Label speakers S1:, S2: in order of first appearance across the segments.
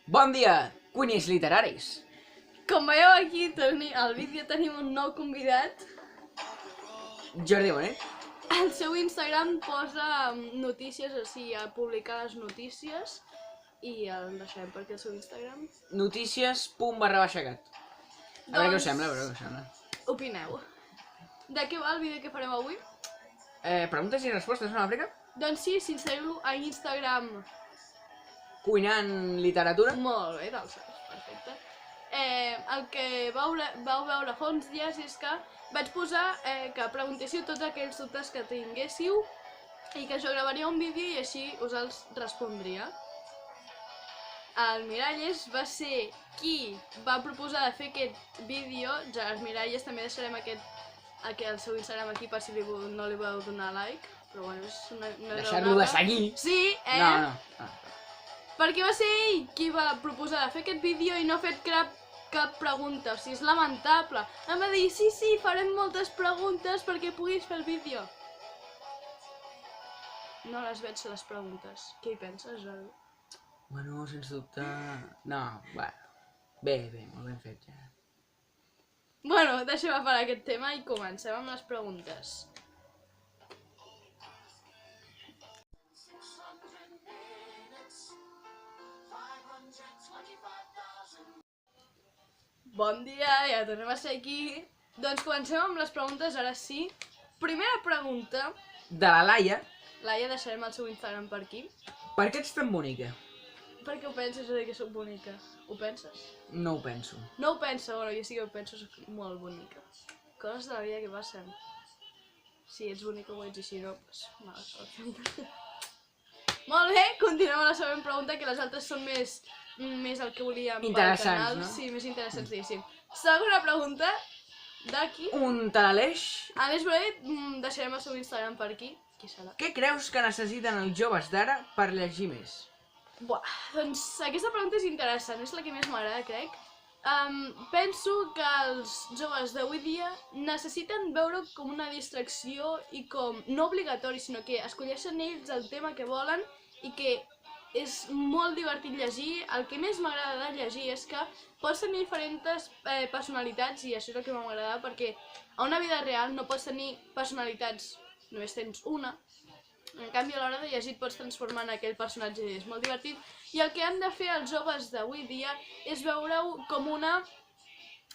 S1: Bon dia, cuiners literaris.
S2: Com veieu aquí al vídeo tenim un nou convidat.
S1: Jordi Bonet.
S2: Al seu Instagram posa notícies, o sigui, a publicar les notícies. I el deixarem per aquí al seu Instagram.
S1: Notícies.barrabaixacat. A veure què us sembla,
S2: Opineu. De què va el vídeo que farem avui?
S1: Preguntes i respostes, no, Àfrica?
S2: Doncs sí, si ens seguiu a Instagram.
S1: Cuinant literatura.
S2: Molt bé, del saps, perfecte. El que vau veure fa uns dies és que vaig posar que preguntéssiu tots aquells dubtes que tinguéssiu i que jo gravaria un vídeo i així us els respondria. El Miralles va ser qui va proposar de fer aquest vídeo. Ja el Miralles també deixarem el seu Instagram aquí per si no li voleu donar like. Però bueno, és una
S1: Deixar-lo de seguir.
S2: Sí,
S1: No.
S2: Perquè va ser ell qui va proposar de fer aquest vídeo i no ha fet cap pregunta, o sigui, és lamentable. Em va dir, sí, farem moltes preguntes perquè puguis fer el vídeo. No les veig, les preguntes. Què hi penses, Jordi?
S1: Bueno, sens dubte... No, bueno. Bé, molt ben fet, ja.
S2: Bueno, deixem a parar aquest tema i comencem amb les preguntes. Bon dia, ja tornem a ser aquí. Doncs comencem amb les preguntes, ara sí. Primera pregunta.
S1: De la Laia.
S2: Laia, deixarem el seu Instagram per aquí.
S1: Per què ets tan bonica?
S2: Per què ho penses, de que soc bonica? Ho penses?
S1: No ho penso.
S2: No ho pensa, bueno, jo sí que ho penso, soc molt bonica. Coses de la vida que passen. Si ets bonica ho ets i si no, doncs... mala sort. Molt bé, continuem amb la següent pregunta, que les altres són més el que volíem pel canal.
S1: No?
S2: Sí, més interessants, diguéssim. Segona pregunta, d'aquí.
S1: Un talaleix.
S2: Aleix Bolet, deixarem el seu Instagram per aquí. Qui serà?
S1: Què creus que necessiten els joves d'ara per llegir més?
S2: Buah, doncs aquesta pregunta és interessant, és la que més m'agrada, crec. Penso que els joves d'avui dia necessiten veure com una distracció i com, no obligatori, sinó que escolleixen ells el tema que volen i que és molt divertit llegir. El que més m'agrada de llegir és que pots tenir diferents personalitats i això és el que m'agrada perquè a una vida real no pots tenir personalitats, només tens una. En canvi, a l'hora de llegir et pots transformar en aquell personatge i és molt divertit. I el que han de fer els joves d'avui dia és veure-ho com una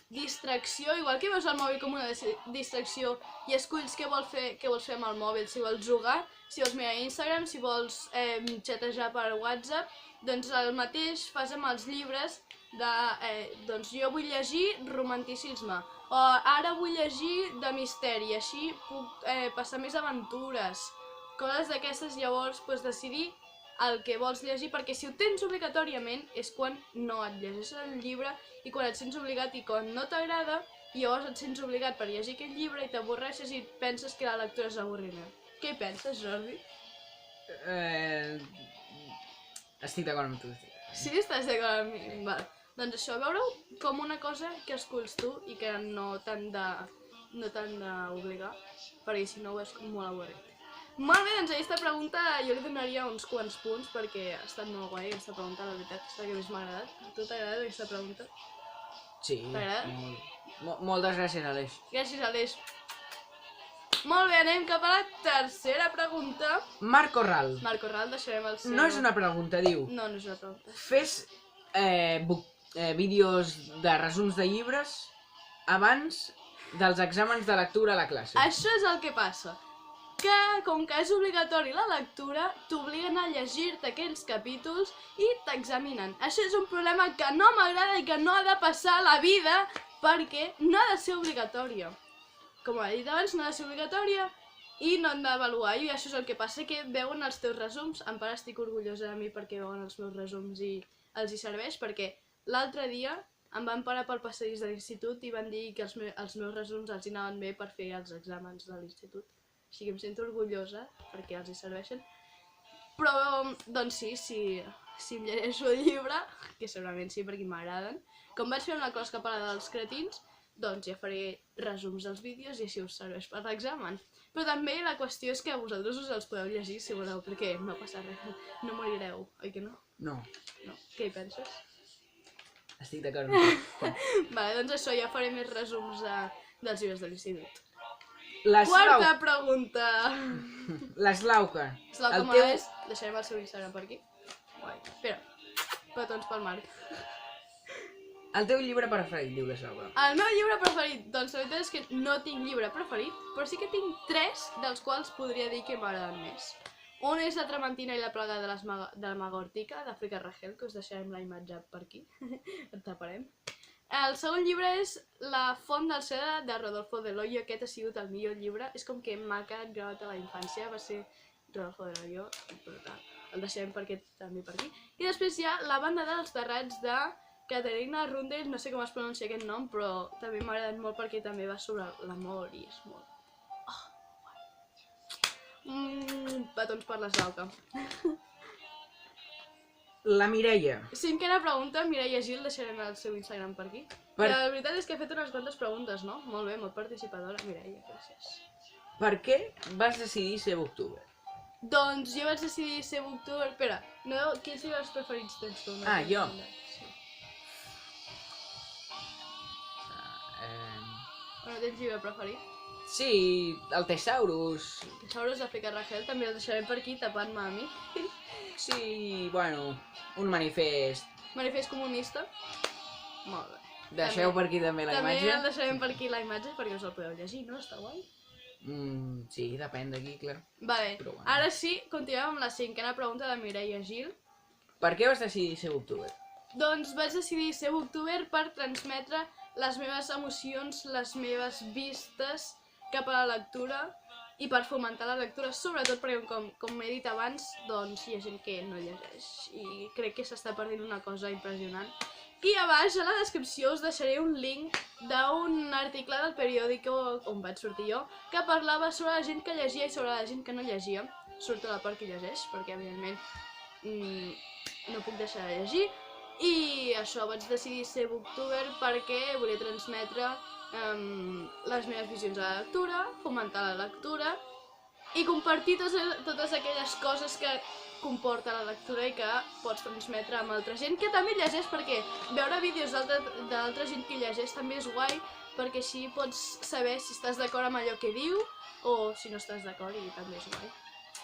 S2: distracció, igual que veus el mòbil com una distracció i esculls què vols fer amb el mòbil, si vols jugar, si vols mirar Instagram, si vols xatejar per WhatsApp, doncs el mateix fas amb els llibres de, doncs jo vull llegir romanticisme, o ara vull llegir de misteri, així puc passar més aventures. Coses d'aquestes, llavors decidir el que vols llegir, perquè si ho tens obligatòriament és quan no et llegeixes el llibre i quan et sents obligat i quan no t'agrada, llavors et sents obligat per llegir aquest llibre i t'avorreixes i penses que la lectura és avorriment. Què hi penses, Jordi?
S1: Estic d'acord amb tu.
S2: Sí, estàs d'acord amb mi? Val. Doncs això, veure-ho com una cosa que esculls tu i que no t'han d'obligar, perquè si no ho és molt avorrit. Molt bé, doncs aquesta pregunta jo li donaria uns quants punts perquè ha estat molt guai aquesta pregunta, la veritat, és la que més m'ha agradat. A tu t'ha agradat aquesta pregunta?
S1: Sí, moltes gràcies, Aleix.
S2: Gràcies, Aleix. Molt bé, anem cap a la tercera pregunta.
S1: Marc Corral.
S2: Marc Corral, deixarem el seu...
S1: No és una pregunta, diu.
S2: No, no és una pregunta.
S1: Fes vídeos de resums de llibres abans dels exàmens de lectura a la classe.
S2: Això és el que passa. Que, com que és obligatori la lectura, t'obliguen a llegir-te aquells capítols i t'examinen. Això és un problema que no m'agrada i que no ha de passar a la vida perquè no ha de ser obligatòria. Com he dit abans, no ha de ser obligatòria i no han d'avaluar. I això és el que passa, que veuen els teus resums. En part estic orgullosa de mi perquè veuen els meus resums i els hi serveix, perquè l'altre dia em van parar pel passadís de l'institut i van dir que els meus resums els hi anaven bé per fer els exàmens de l'institut. Així que em sento orgullosa perquè els hi serveixen. Però, doncs sí, si em llegeixo el llibre, que segurament sí perquè m'agraden, com vaig fer una closca parada dels cretins, doncs ja faré resums dels vídeos i així us serveix per l'examen. Però també la qüestió és que vosaltres us els podeu llegir si voleu, perquè no passa res, no morireu, oi que no?
S1: No.
S2: No. Què hi penses?
S1: Estic d'acord amb tu.
S2: Vale, doncs això, ja faré més resums dels llibres de l'institut.
S1: L'eslau...
S2: Quarta pregunta.
S1: L'eslauca.
S2: Slauca
S1: El
S2: Morales, deixarem el seu Instagram per aquí. Guai. Espera, petons pel Marc.
S1: El teu llibre preferit, diu l'eslauca.
S2: El meu llibre preferit, doncs la veritat és que no tinc llibre preferit, però sí que tinc 3 dels quals podria dir que m'agraden més. Un és La Trementina i la plaga de la Magòrtica, d'Àfrica Rachel, que us deixarem la imatge per aquí. Et taparem. El segon llibre és La font del Cedre, de Rodolfo del Hoyo. Aquest ha sigut el millor llibre. És com que m'ha quedat gravat a la infància. Va ser Rodolfo del Hoyo, brutal. El deixarem també per aquí. I després hi ha La banda dels terrats, de Caterina Rundell. No sé com es pronuncia aquest nom, però també m'ha agradat molt perquè també va sobre l'amor i és molt... petons per l'eslauca.
S1: La Mireia.
S2: Cinquena pregunta, Mireia Gil, deixarem el seu Instagram per aquí. La veritat és que ha fet unes quantes preguntes, no? Molt bé, molt participadora, Mireia, gràcies.
S1: Per què vas decidir ser booktuber?
S2: Doncs jo vaig decidir ser booktuber... Espera, no, quins llibres preferits tens tu?
S1: Ah, jo?
S2: Sí. No tens llibre preferit?
S1: Sí, el Tesaurus.
S2: Tesaurus d'Àfrica Rachel, també el deixarem per aquí, tapant-me a mi.
S1: Sí, bueno, un manifest.
S2: Manifest comunista. Molt bé.
S1: Deixeu per aquí també la imatge.
S2: També el deixarem per aquí la imatge perquè us el podeu llegir, no? Està guai?
S1: Sí, depèn d'aquí, clar.
S2: Vale,
S1: Però bueno.
S2: Ara sí, continuem amb la cinquena pregunta de Mireia Gil.
S1: Per què vas decidir ser booktuber?
S2: Doncs vaig decidir ser booktuber per transmetre les meves emocions, les meves vistes cap a la lectura i per fomentar la lectura, sobretot perquè, com he dit abans, doncs hi ha gent que no llegeix i crec que s'està perdent una cosa impressionant. I a baix, a la descripció, us deixaré un link d'un article del periòdico on vaig sortir jo, que parlava sobre la gent que llegia i sobre la gent que no llegia. Surto la part que llegeix, perquè evidentment no puc deixar de llegir. I això, vaig decidir ser booktuber perquè volia transmetre les meves visions a la lectura, fomentar la lectura i compartir totes aquelles coses que comporta la lectura i que pots transmetre amb altra gent que també llegeix, perquè veure vídeos d'altra gent que llegeix també és guai, perquè així pots saber si estàs d'acord amb allò que diu o si no estàs d'acord, i també és guai.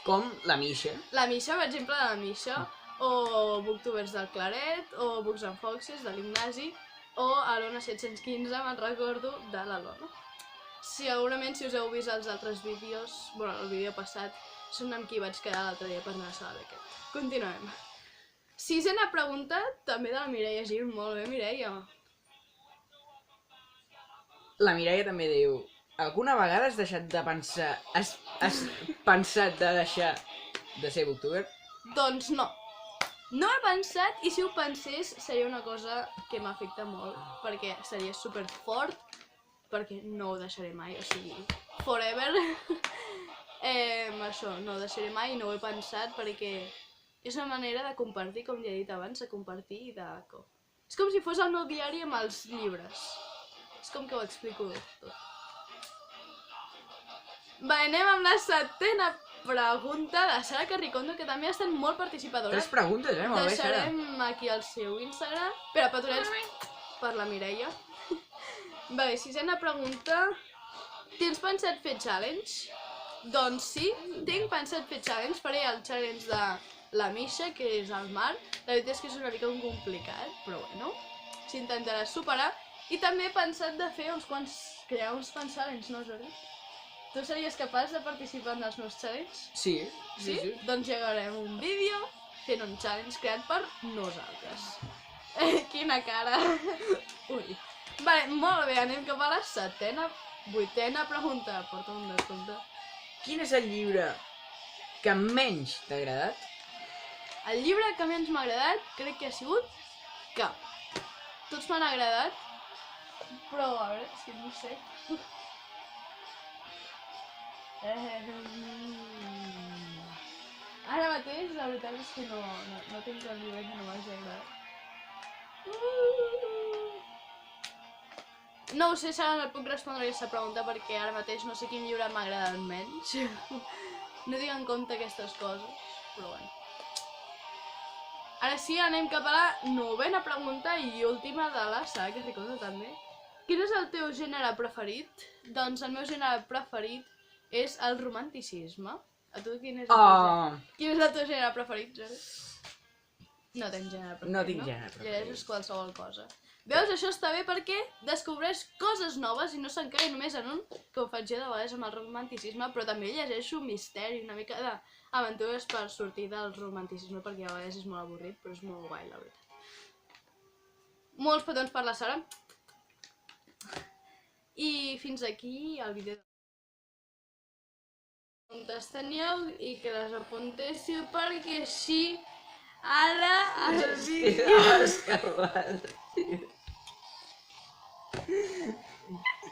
S1: Com la Misha.
S2: La Misha, per exemple, de la Misha, o Booktubers del Claret, o Books and Foxes de l'Ignasi, o Alona 715, me'n recordo, de l'Alona. Segurament si us heu vist els altres vídeos, bueno, el vídeo passat, són amb qui vaig quedar l'altre dia per anar a sala d'aquest. Continuem. Sisena pregunta, també de la Mireia Gil. Molt bé, Mireia.
S1: La Mireia també diu: alguna vegada has deixat de pensar... Has pensat de deixar de ser booktuber?
S2: Doncs no. No he pensat, i si ho pensés seria una cosa que m'afecta molt, perquè seria super fort, perquè no ho deixaré mai, o sigui, forever. Això, no ho deixaré mai i no ho he pensat perquè és una manera de compartir, com ja he dit abans, de compartir i de... És com si fos el meu diari amb els llibres. És com que ho explico tot. Va, anem amb la setena pregunta de Sara Carricondo, que també ha estat molt participadora.
S1: 3 preguntes, molt bé, Sara.
S2: Deixarem aquí el seu Instagram. Espera, petonets per la Mireia. Va, sisena pregunta. Tens pensat fer challenge? Doncs sí, tinc pensat fer challenge. Faré el challenge de la Misha, que és al mar. La veritat és que és una mica complicat, però bueno, s'intentarà superar. I també he pensat de fer crear uns quants challenge, no, Jordi? Tu series capaç de participar en els meus challenges?
S1: Sí,
S2: sí. Doncs llegarem un vídeo fent un challenge creat per nosaltres. Quina cara! Ui. Vale, molt bé, anem cap a la vuitena pregunta. Porta un descompte.
S1: Quin és el llibre que menys t'ha agradat?
S2: El llibre que menys m'ha agradat crec que ha sigut cap. Tots m'han agradat, però a veure, és que no sé. Ara mateix la veritat és que no tinc el llibre que no m'hagi agradat. No ho sé, Sara, no puc respondre aquesta pregunta perquè ara mateix no sé quin llibre m'ha agradat menys. No tinc en compte aquestes coses, però bueno. Ara sí, anem cap a la 9ª pregunta i última de la saga Ricondo també. Quin és el teu gènere preferit? Doncs el meu gènere preferit és el romanticisme. A tu quin és el teu gènere? Quin és el teu gènere preferit, Jordi? No tens gènere preferit,
S1: no? No tinc gènere preferit.
S2: Llegeixes qualsevol cosa. Veus, això està bé perquè descobreix coses noves i no s'encalla només en un, que ho faig jo de vegades amb el romanticisme, però també llegeixo misteri, una mica d'aventures per sortir del romanticisme, perquè a vegades és molt avorrit, però és molt guai, la veritat. Molts petons per la Sara. I fins aquí el vídeo. Preguntes teníeu i que les apuntéssiu perquè així ara el vídeo...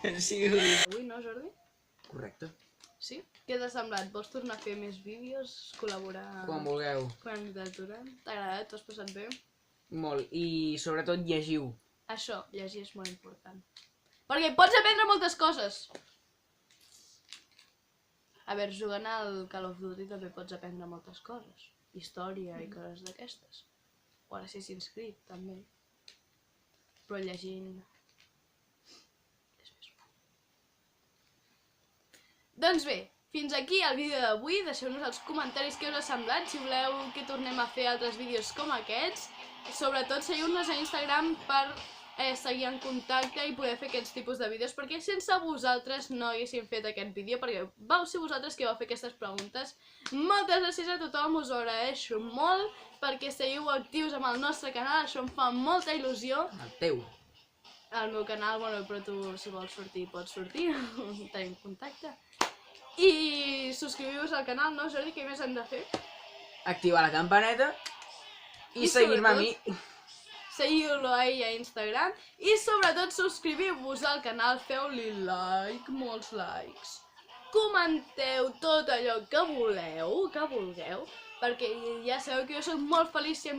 S2: Avui no, Jordi?
S1: Correcte.
S2: Sí? Què t'ha semblat? Vols tornar a fer més vídeos? Col·laborar...
S1: Quan vulgueu.
S2: Quan literatura? T'ha agradat? T'ho has passat bé?
S1: Molt. I sobretot llegiu.
S2: Això, llegir és molt important. Perquè pots aprendre moltes coses! A veure, jugant al Call of Duty també pots aprendre moltes coses. Història i coses d'aquestes. O ara Assassin's Creed, també. Però llegint... Doncs bé, fins aquí el vídeo d'avui. Deixeu-nos als comentaris què us ha semblat, si voleu que tornem a fer altres vídeos com aquests. Sobretot seguiu-nos a Instagram per seguir en contacte i poder fer aquests tipus de vídeos, perquè sense vosaltres no haguéssim fet aquest vídeo, perquè vau ser vosaltres que vau fer aquestes preguntes. Moltes gràcies a tothom, us ho agraeixo molt, perquè seguiu actius amb el nostre canal, això em fa molta il·lusió.
S1: El teu.
S2: Al meu canal, bueno, però tu si vols sortir, pots sortir, tenim contacte. I subscriviu-vos al canal, no, Jordi? Què més hem de fer?
S1: Activar la campaneta i seguir-me a mi.
S2: Seguiu-lo a ell a Instagram i sobretot subscriviu-vos al canal, feu-li like, molts likes. Comenteu tot allò que vulgueu, perquè ja sabeu que jo soc molt feliç si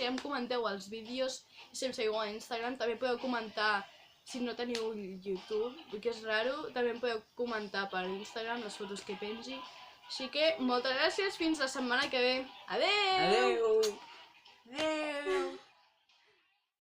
S2: em comenteu els vídeos i si em seguiu a Instagram. També podeu comentar, si no teniu YouTube, que és raro, també em podeu comentar per Instagram les fotos que pengi. Així que moltes gràcies, fins la setmana que ve. Adeu!
S1: Adeu! Adeu!